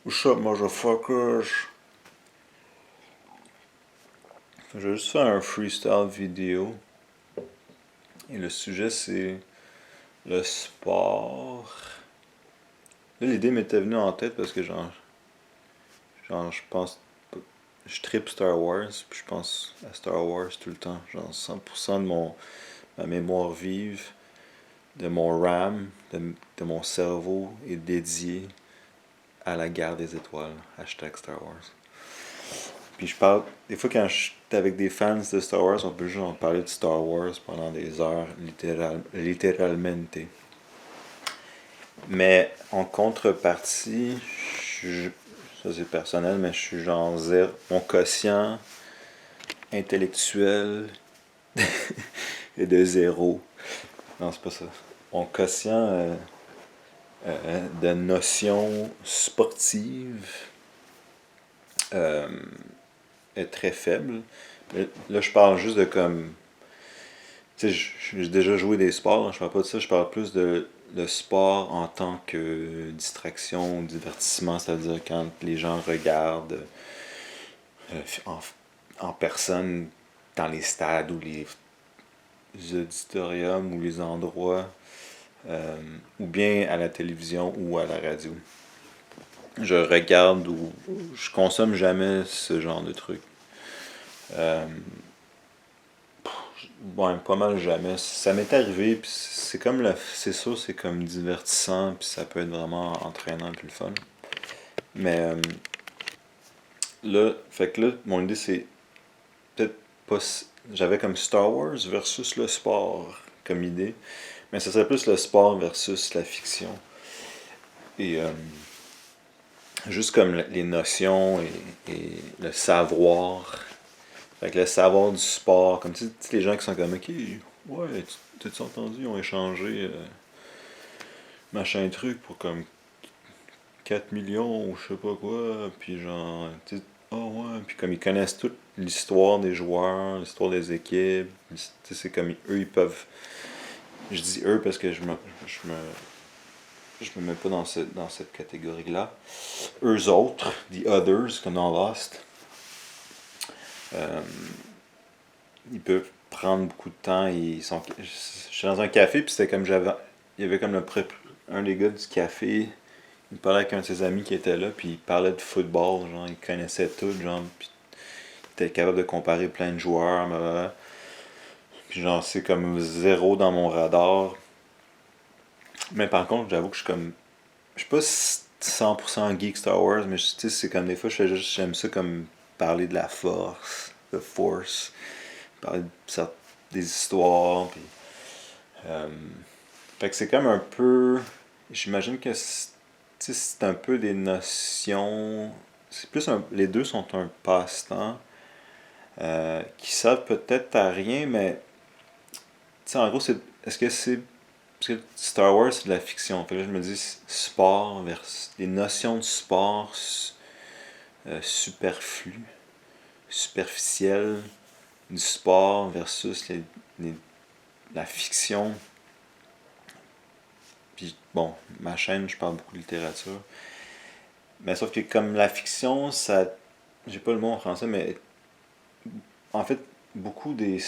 What's up, motherfuckers? Je vais juste faire un freestyle vidéo. Et le sujet, c'est le sport. Là, l'idée m'était venue en tête parce que je pense, je tripe Star Wars, puis je pense à Star Wars tout le temps. Genre 100% de ma mémoire vive, de mon RAM, de mon cerveau est dédié à la guerre des étoiles. Hashtag Star Wars. Puis je parle, des fois quand je suis avec des fans de Star Wars, on peut juste en parler de Star Wars pendant des heures, littéralement. Mais en contrepartie, ça c'est personnel, mais je suis genre zéro. Mon quotient intellectuel est de zéro. Non, c'est pas ça. Mon quotient de notions sportives est très faible. Mais là, je parle juste de comme. Tu sais, j'ai déjà joué des sports, je parle pas de ça, je parle plus de sport en tant que distraction, divertissement, c'est-à-dire quand les gens regardent en, en personne dans les stades ou les auditoriums ou les endroits, ou bien à la télévision ou à la radio. Je regarde ou je consomme jamais ce genre de trucs. Ouais, pas mal jamais. Ça m'est arrivé, puis c'est comme c'est sûr, c'est comme divertissant, puis ça peut être vraiment entraînant puis le fun. Mais là, fait que là, mon idée c'est peut-être pas. J'avais comme Star Wars versus le sport comme idée, mais ça serait plus le sport versus la fiction. Et juste comme les notions et le savoir. Fait que le savoir du sport, comme tu sais, les gens qui sont comme, ok, ouais, t'as-tu entendu, ils ont échangé machin truc pour comme 4 millions ou je sais pas quoi, puis genre, tu sais, oh ouais, puis comme ils connaissent toute l'histoire des joueurs, l'histoire des équipes, tu sais, c'est comme eux, ils peuvent, je dis eux parce que je me mets pas dans cette catégorie-là. Eux autres, the others, comme dans Lost, euh, ils peuvent prendre beaucoup de temps. Je suis dans un café, puis c'était comme il y avait comme un des gars du café, il parlait avec un de ses amis qui était là, puis il parlait de football, genre, il connaissait tout, genre, puis il était capable de comparer plein de joueurs, blablabla. Puis genre, c'est comme zéro dans mon radar. Mais par contre, j'avoue que je suis pas 100% geek Star Wars, mais tu sais, c'est comme des fois, j'aime ça comme parler de la force, de force, parler des histoires, puis Euh, fait que c'est comme un peu. J'imagine que c'est un peu des notions. C'est plus les deux sont un passe-temps qui servent peut-être à rien, mais tu sais, en gros, est-ce que c'est. Parce que Star Wars, c'est de la fiction. Fait que là, je me dis sport versus. Les notions de sport superflues, superficielles, du sport versus les- la fiction. Puis bon, ma chaîne, je parle beaucoup de littérature. Mais sauf que comme la fiction, ça. J'ai pas le mot en français, mais en fait, beaucoup des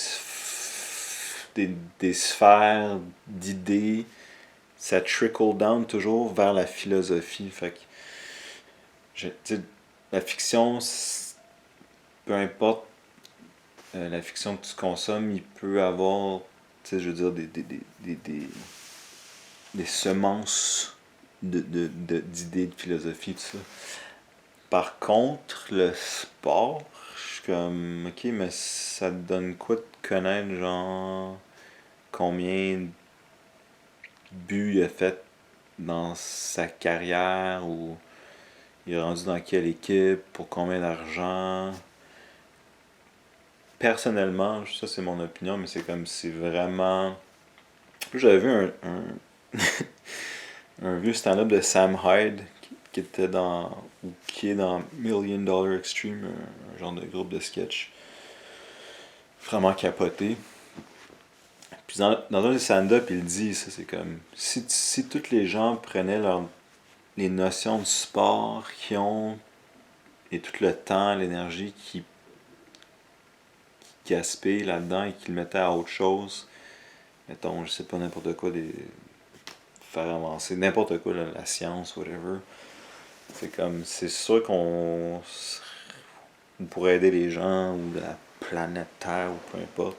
sphères d'idées, ça trickle down toujours vers la philosophie. Fait que, tu sais, la fiction, peu importe la fiction que tu consommes, il peut avoir, tu sais, je veux dire, des semences d'idées, de philosophie, tout ça. Par contre, le sport, je suis comme, ok, mais ça te donne quoi de connaître, genre, combien de buts il a fait dans sa carrière ou il est rendu dans quelle équipe, pour combien d'argent. Personnellement, ça c'est mon opinion, mais c'est comme si vraiment. J'avais vu un vieux stand-up de Sam Hyde qui était ou qui est dans Million Dollar Extreme, un genre de groupe de sketch vraiment capoté. Puis dans un des stand-up, il dit ça, c'est comme si toutes les gens prenaient les notions de sport qu'ils ont et tout le temps, l'énergie qu'ils gaspillent là-dedans et qu'ils mettaient à autre chose. Mettons, je sais pas, n'importe quoi, faire avancer n'importe quoi, la science, whatever. C'est comme, c'est sûr qu'on pourrait aider les gens ou la planète Terre ou peu importe.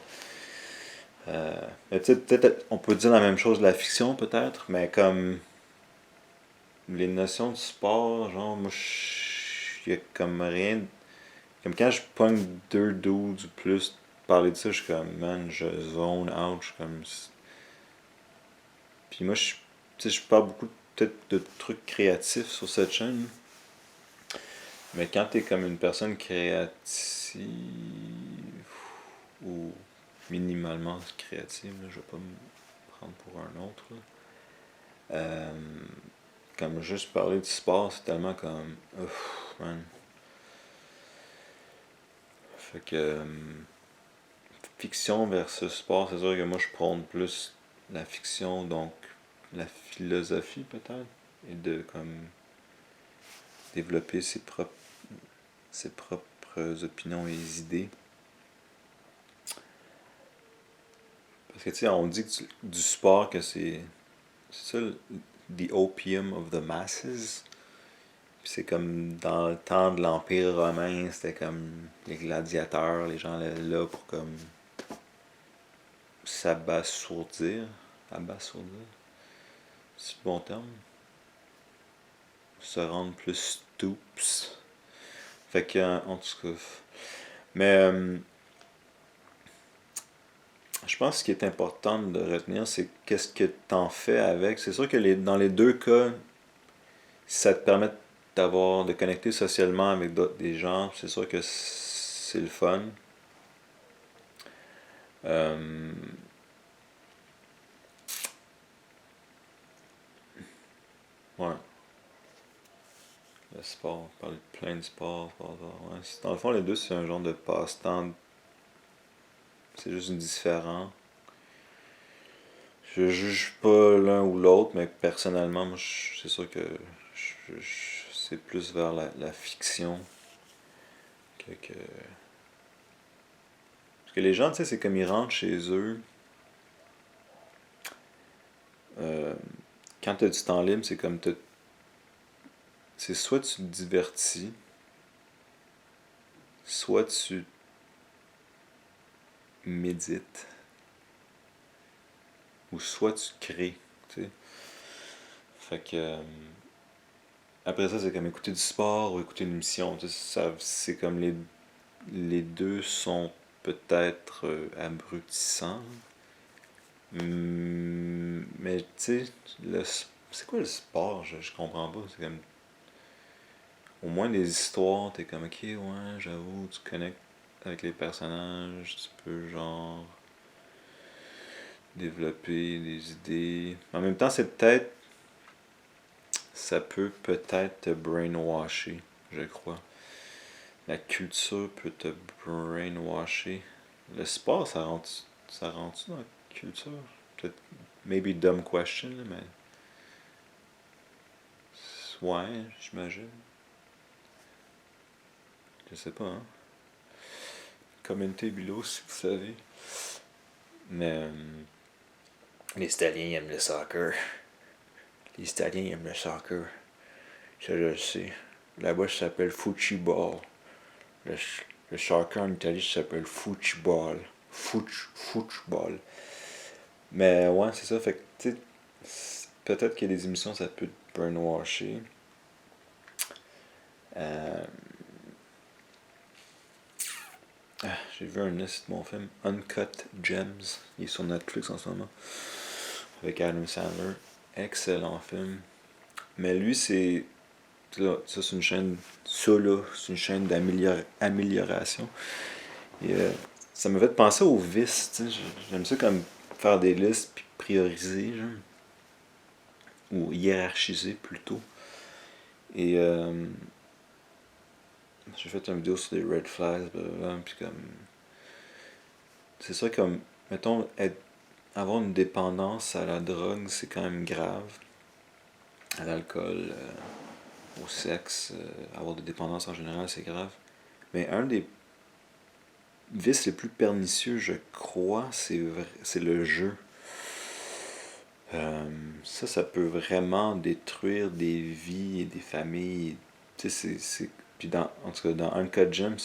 Mais peut-être, on peut dire la même chose de la fiction peut-être, mais comme les notions de sport, genre, moi, il y a comme rien. Comme quand je pogne deux dudes ou plus parler de ça, je suis comme, man, je zone out, je suis comme. Puis moi, tu sais, je parle beaucoup peut-être de trucs créatifs sur cette chaîne. Mais quand t'es comme une personne créative ou minimalement créative, là, je vais pas me prendre pour un autre. Là. Euh, comme juste parler du sport, c'est tellement comme. Ouf, man. Fait que. Fiction versus sport, c'est sûr que moi je prône plus la fiction, donc la philosophie peut-être, et de comme développer ses propres opinions et idées. Parce que tu sais, on dit que du sport que c'est ça, the opium of the masses. Puis c'est comme dans le temps de l'Empire romain, c'était comme les gladiateurs, les gens là pour comme s'abasourdir. Abasourdir, c'est le bon terme. Se rendre plus stoops. Fait que, en tout cas. Mais je pense que ce qui est important de retenir, c'est qu'est-ce que t'en fais avec. C'est sûr que dans les deux cas, ça te permet de connecter socialement avec des gens. C'est sûr que c'est le fun. Euh, ouais, le sport, on parle de plein de sports. Ouais. Dans le fond, les deux, c'est un genre de passe-temps. C'est juste différent. Je juge pas l'un ou l'autre, mais personnellement, moi, c'est sûr que c'est plus vers la fiction que. Parce que les gens, tu sais, c'est comme ils rentrent chez eux. euh, Quand t'as du temps libre, c'est comme c'est soit tu te divertis, soit tu médites, ou soit tu crées, tu sais. Fait que. Après ça, c'est comme écouter du sport ou écouter une émission. Tu sais, c'est comme les deux sont peut-être abrutissants. Mais tu sais, c'est quoi le sport? Je comprends pas. C'est comme. Au moins des histoires, t'es comme ok, ouais, j'avoue, tu connectes avec les personnages, tu peux genre développer des idées. En même temps, c'est peut-être. Ça peut peut-être te brainwasher, je crois. La culture peut te brainwasher. Le sport, ça rentre dans la culture? Peut-être, maybe dumb question, là, mais. Ouais, j'imagine. Je sais pas, hein. Commentez below si vous savez. Mais. Les Italiens aiment le soccer. Les Italiens aiment le soccer. Ça, je le sais. Là-bas, ça s'appelle football. Le, le soccer en Italie, ça s'appelle football. Football. Mais ouais, c'est ça. Fait que, tu sais, peut-être qu'il y a des émissions, ça peut te brainwasher. Euh, j'ai vu un liste de mon film, Uncut Gems. Il est sur Netflix en ce moment. Avec Adam Sandler. Excellent film. Mais lui, ça, c'est une chaîne. Ça, là, c'est une chaîne d'amélioration. Et ça m'a fait penser au vice. Tu sais. J'aime ça comme faire des listes puis prioriser, genre. Ou hiérarchiser plutôt. Et j'ai fait une vidéo sur des red flags, puis comme. C'est ça comme. Mettons, avoir une dépendance à la drogue, c'est quand même grave. à l'alcool, au sexe, avoir des dépendances en général, c'est grave. Mais un des vices les plus pernicieux, je crois, c'est le jeu. Ça peut vraiment détruire des vies et des familles. Tu sais, puis en tout cas, dans Uncut Gem,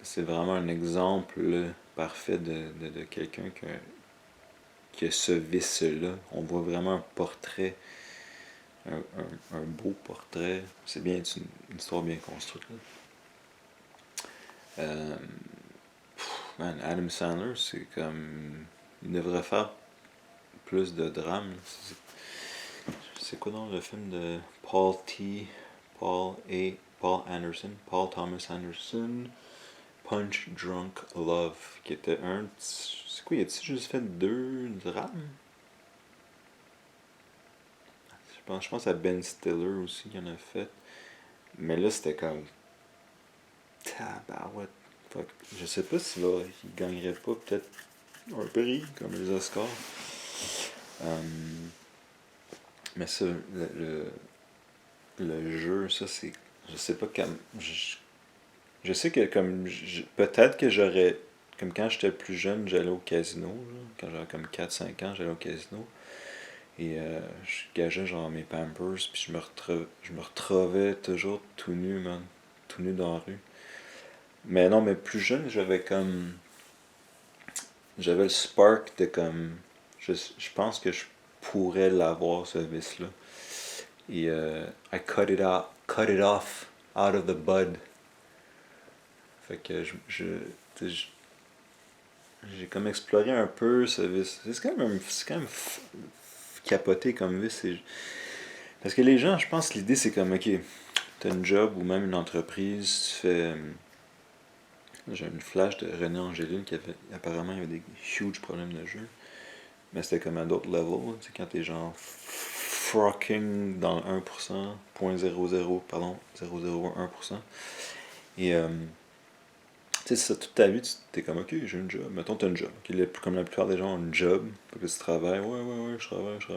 c'est vraiment un exemple là, parfait de quelqu'un qui a ce vice-là. On voit vraiment un portrait, un beau portrait. C'est bien, c'est une histoire bien construite. Là. Euh, Man, Adam Sandler, c'est comme. Il devrait faire plus de drame. C'est quoi dans le film de Paul Anderson, Paul Thomas Anderson, Punch Drunk Love, qui était un. C'est quoi, il a-t-il juste fait 2 drames? Je pense à Ben Stiller aussi qui en a fait. Mais là, c'était comme. Tabarouette. Fuck. Je sais pas s'il gagnerait pas peut-être un prix comme les Oscars. Euh, mais ça, le jeu, ça c'est. Je sais pas comme. Je sais que comme. Peut-être que j'aurais. Comme quand j'étais plus jeune, j'allais au casino. Là. Quand j'avais comme 4-5 ans, j'allais au casino. Et je gageais genre mes Pampers, puis je me retrouvais toujours tout nu, man. Tout nu dans la rue. Mais non, mais plus jeune, j'avais comme. J'avais le spark de comme. Je pense que je pourrais l'avoir, ce vice-là. Et I cut it off out of the bud. Fait que j'ai comme exploré un peu ce vice. C'est quand même capoté comme vice. Parce que les gens, je pense que l'idée c'est comme, ok, t'as une job ou même une entreprise, tu fais. J'ai une flash de René Angélil qui avait. Apparemment, il y avait des huge problèmes de jeu. Mais c'était comme à d'autres levels. Tu sais, quand t'es genre frocking dans le 1%, 0.00, pardon, 0,01%. Et tu sais, ça, toute ta vie, tu t'es comme, ok, j'ai une job. Mettons, t'as une job. Okay, comme la plupart des gens ont une job. Puis là, tu travailles. Ouais, je travaille. Puis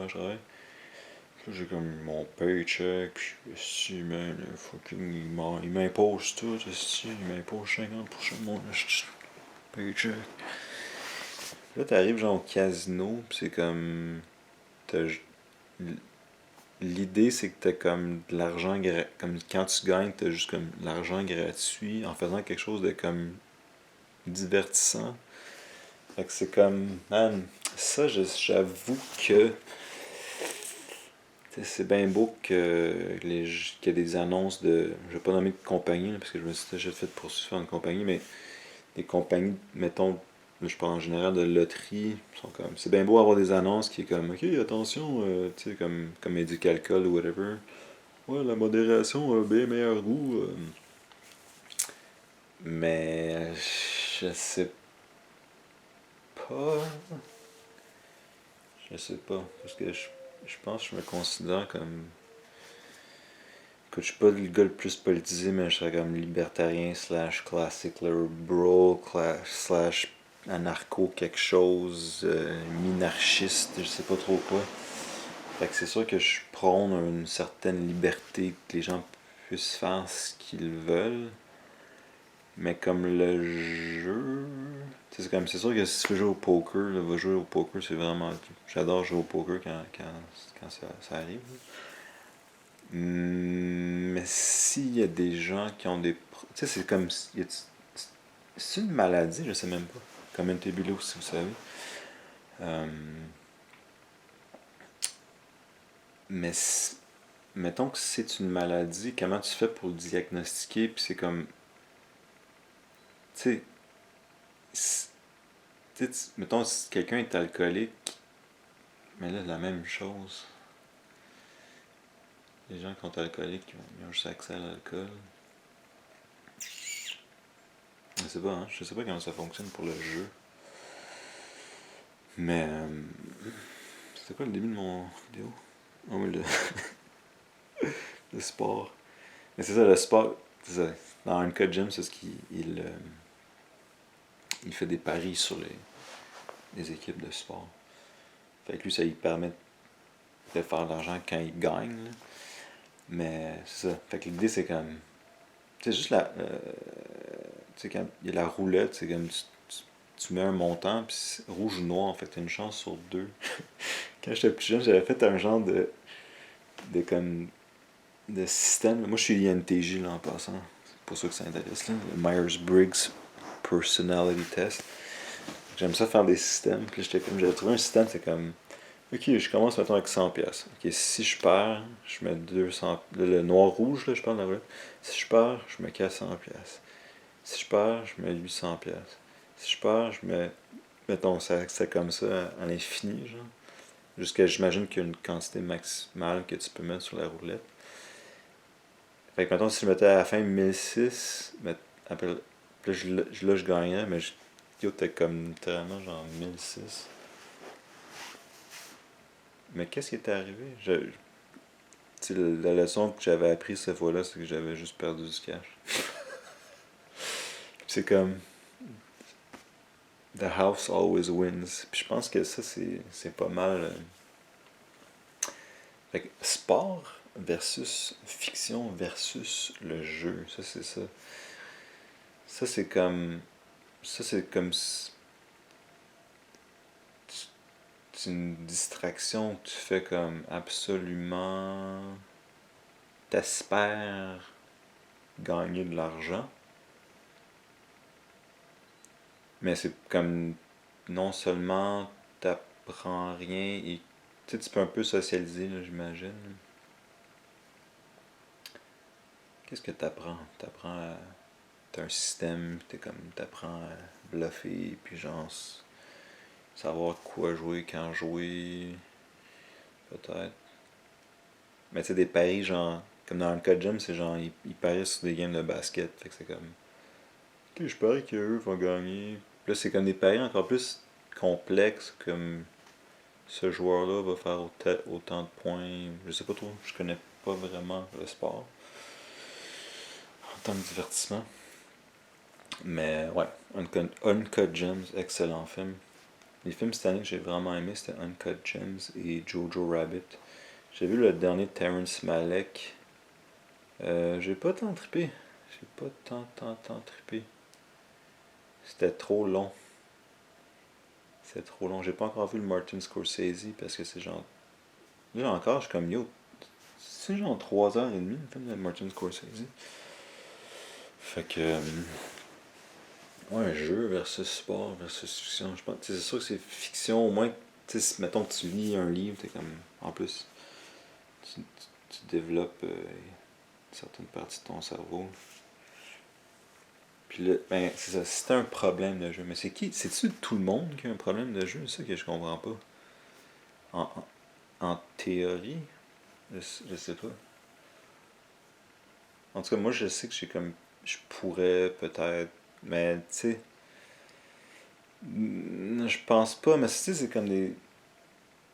là, j'ai comme mon paycheck. Puis, si, man, fucking, il m'impose tout. Si, il m'impose 50% de mon paycheck. Là, t'arrives genre au casino. Puis c'est comme. T'as L'idée, c'est que t'as comme de l'argent comme quand tu gagnes, t'as juste comme de l'argent gratuit en faisant quelque chose de comme divertissant. Fait que c'est comme, man, ça, j'avoue que c'est bien beau qu'il y ait des annonces de, je vais pas nommer de compagnie, là, parce que je me suis déjà fait poursuivre une compagnie, mais des compagnies, mettons, je parle en général de loterie, sont comme, c'est bien beau avoir des annonces qui est comme, ok, attention, tu sais, comme Éducalcool ou whatever. Ouais, la modération a bien meilleur goût. Mais je sais pas. Je sais pas. Parce que je pense que je me considère comme. Que je suis pas le gars le plus politisé, mais je serais comme libertarien slash classic liberal slash anarcho quelque chose, minarchiste, je sais pas trop quoi. Fait que c'est sûr que je prône une certaine liberté, que les gens puissent faire ce qu'ils veulent. Mais comme le jeu. C'est sûr que si tu veux jouer au poker, là, va jouer au poker, c'est vraiment. J'adore jouer au poker quand ça arrive. Mais s'il y a des gens qui ont des. Tu sais, c'est comme. C'est une maladie, je sais même pas. Comme un TBLO, si vous savez. Euh, mais mettons que c'est une maladie, comment tu fais pour le diagnostiquer? Puis c'est comme. Tu sais, mettons, si quelqu'un est alcoolique, mais là, la même chose. Les gens qui sont alcooliques, ils ont juste accès à l'alcool. Je sais pas, hein? Je sais pas comment ça fonctionne pour le jeu. Mais. C'était quoi le début de mon vidéo? Oh, oui, le sport. Mais c'est ça, le sport. C'est ça. Dans un cas de gym, c'est ce qu'il il fait des paris sur les équipes de sport. Fait que lui, ça lui permet de faire de l'argent quand il gagne. Là. Mais c'est ça. Fait que l'idée, c'est comme. Tu sais, juste la. Tu sais, quand il y a la roulette, c'est comme. Tu mets un montant, puis rouge ou noir, en fait, t'as une chance sur deux. Quand j'étais plus jeune, j'avais fait un genre de comme. De système. Moi, je suis INTJ, là, en passant. C'est pour ça que ça intéresse, là. Le Myers-Briggs Personality Test. J'aime ça faire des systèmes. Puis j'étais comme. J'avais trouvé un système, c'est comme. Ok, je commence maintenant avec 100 pièces. Ok, si je perds, je mets 200. Le noir-rouge, là, je parle de la roulette. Si je perds, je mets 400 pièces. Si je perds, je mets 800 pièces. Si je perds, je mets. Mettons, c'est comme ça à l'infini, genre. Jusqu'à, j'imagine qu'il y a une quantité maximale que tu peux mettre sur la roulette. Fait que, mettons, si je mettais à la fin 1006, après, là, je gagnais, mais yo, t'es comme littéralement genre 1006. Mais qu'est-ce qui était arrivé? La leçon que j'avais apprise cette fois-là, c'est que j'avais juste perdu du cash. C'est comme The house always wins. Puis je pense que ça, c'est pas mal. Fait que sport versus fiction versus le jeu. Ça, c'est ça. Ça, c'est comme. Ça, c'est comme. C'est une distraction que tu fais comme absolument. T'espères gagner de l'argent. Mais c'est comme non seulement t'apprends rien et tu sais, tu peux un peu socialiser, là, j'imagine. Qu'est-ce que t'apprends? T'apprends à. T'as un système, t'apprends à bluffer, puis genre savoir quoi jouer, quand jouer, peut-être. Mais tu sais, des paris, genre, comme dans le cas de Jim, c'est genre, ils parient sur des games de basket, fait que c'est comme, ok, je parie qu'eux vont gagner. Puis là, c'est comme des paris encore plus complexes, comme ce joueur-là va faire autant de points. Je sais pas trop, je connais pas vraiment le sport en tant que divertissement. Mais ouais, Uncut Gems, excellent film. Les films cette année que j'ai vraiment aimé, c'était Uncut Gems et Jojo Rabbit. J'ai vu le dernier Terrence Malick. J'ai pas tant trippé. J'ai pas tant trippé. C'était trop long. C'était trop long. J'ai pas encore vu le Martin Scorsese parce que c'est genre. Là encore, je suis comme yo. C'est genre 3h30 le film de Martin Scorsese. Fait que. Ouais, jeu versus sport versus fiction. Je pense, c'est sûr que c'est fiction, au moins, si mettons que tu lis un livre, t'es comme. En plus, tu développes une certaine partie de ton cerveau. Puis là, ben, c'est ça, c'est un problème de jeu. Mais c'est qui? C'est-tu tout le monde qui a un problème de jeu? C'est ça que je comprends pas. En, en théorie, je sais pas. En tout cas, moi, je sais que j'ai comme. Je pourrais peut-être. Mais, tu sais. Je pense pas, mais tu sais, c'est comme tu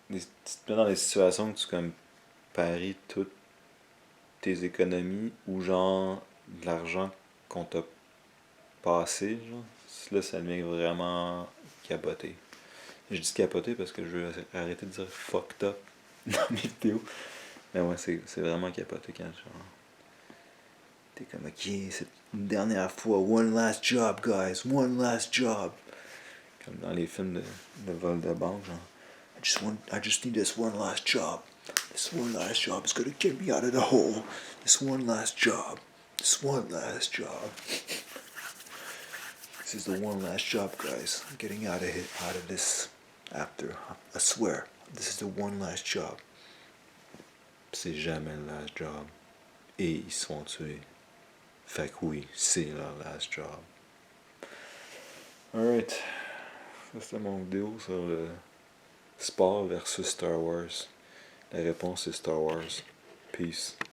te mets dans des situations que tu comme paries toutes tes économies ou genre de l'argent qu'on t'a passé, genre. Là, ça devient vraiment capoté. Je dis capoté parce que je veux arrêter de dire fucked up dans mes vidéos. Mais ouais, c'est vraiment capoté quand genre. T'es comme, ok, c'est une dernière fois, one last job, guys, one last job. Comme dans les films de vol de banque, genre. I just need this one last job. This one last job is gonna get me out of the hole. This one last job. This one last job. This is the one last job, guys. I'm getting out of this after. I swear. This is the one last job. C'est jamais le last job. Et ils se font tuer. Fait que oui, c'est leur last job. Alright. Ça c'était mon vidéo sur le sport versus Star Wars. La réponse est Star Wars. Peace.